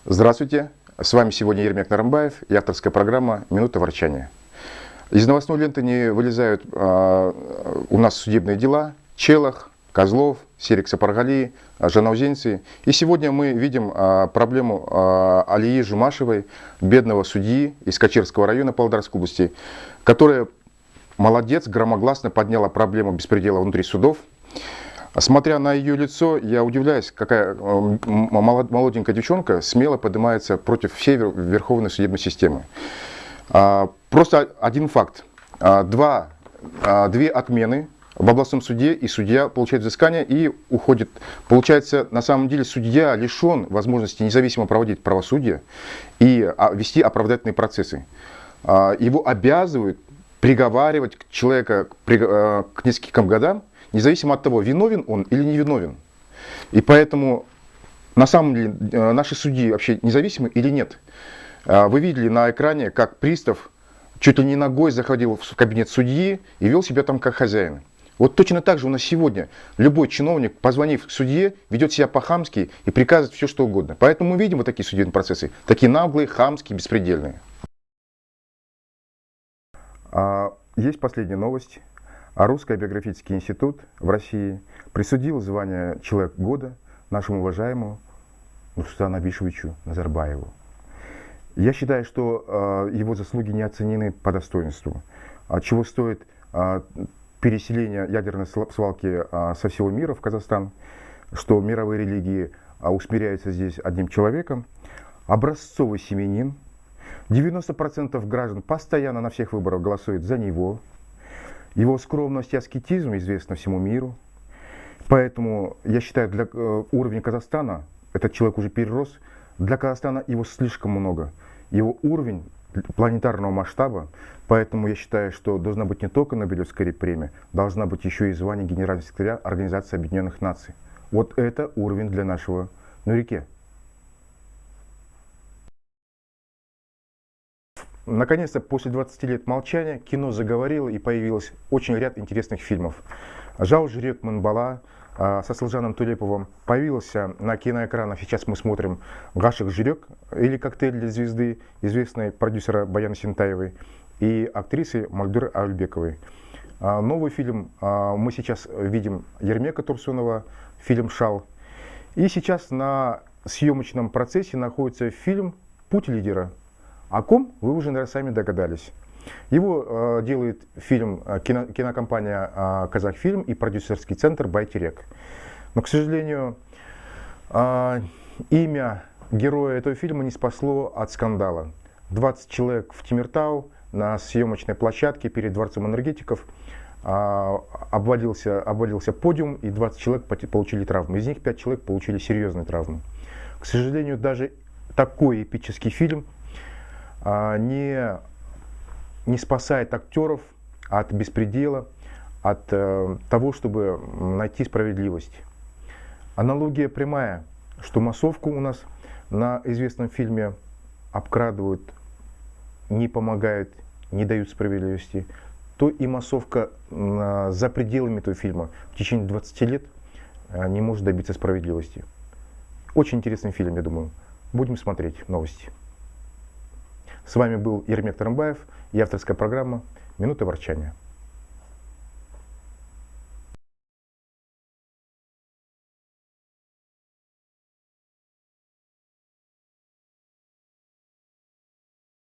Здравствуйте, с вами сегодня Ермек Нарымбаев и авторская программа «Минута ворчания». Из новостной ленты не вылезают у нас судебные дела Челах, Козлов, Серик Сапаргали, Жанаузенцы. И сегодня мы видим проблему Алии Жумашевой, бедного судьи из Качирского района Павлодарской области, которая, молодец, громогласно подняла проблему беспредела внутри судов. Смотря на ее лицо, я удивляюсь, какая молоденькая девчонка смело поднимается против всей верховной судебной системы. Просто один факт. Две отмены в областном суде, и судья получает взыскание и уходит. Получается, на самом деле судья лишен возможности независимо проводить правосудие и вести оправдательные процессы. Его обязывают приговаривать человека к нескольким годам, независимо от того, виновен он или не виновен. И поэтому, на самом деле, наши судьи вообще независимы или нет. Вы видели на экране, как пристав чуть ли не ногой заходил в кабинет судьи и вел себя там как хозяин. Вот точно так же у нас сегодня любой чиновник, позвонив судье, ведет себя по-хамски и приказывает все, что угодно. Поэтому мы видим вот такие судебные процессы, такие наглые, хамские, беспредельные. Есть последняя новость. Русский биографический институт в России присудил звание «Человек года» нашему уважаемому Нурсултану Абишевичу Назарбаеву. Я считаю, что его заслуги не оценены по достоинству. Чего стоит переселение ядерной свалки со всего мира в Казахстан, что мировые религии усмиряются здесь одним человеком. Образцовый семьянин. 90% граждан постоянно на всех выборах голосуют за него. Его скромность и аскетизм известны всему миру. Поэтому, я считаю, для уровня Казахстана, этот человек уже перерос, для Казахстана его слишком много. Его уровень планетарного масштаба, поэтому я считаю, что должна быть не только Нобелевская премия, должна быть еще и звание генерального секретаря Организации Объединенных Наций. Вот это уровень для нашего Нурике. Наконец-то, после 20 лет молчания, кино заговорило и появилось очень ряд интересных фильмов. «Жау жүрек мың бала» со Слжаном Тулеповым появился на киноэкранах. Сейчас мы смотрим «Гашик жүрек» или «Коктейль для звезды», известной продюсера Баяны Сентаевой и актрисы Мальдуры Альбековой. Новый фильм мы сейчас видим Ермека Турсунова, фильм «Шал». И сейчас на съемочном процессе находится фильм «Путь лидера». О ком вы уже, наверное, сами догадались. Его делает фильм кинокомпания «Казахфильм» и продюсерский центр «Байтерек». Но, к сожалению, имя героя этого фильма не спасло от скандала. 20 человек в Темиртау на съемочной площадке перед Дворцом энергетиков обвалился подиум, и 20 человек получили травмы. Из них 5 человек получили серьезные травмы. К сожалению, даже такой эпический фильм не спасает актеров от беспредела, от того, чтобы найти справедливость. Аналогия прямая, что массовку у нас на известном фильме обкрадывают, не помогают, не дают справедливости, то и массовка за пределами этого фильма в течение 20 лет не может добиться справедливости. Очень интересный фильм, я думаю. Будем смотреть новости. С вами был Ермек Нарымбаев и авторская программа «Минута ворчания».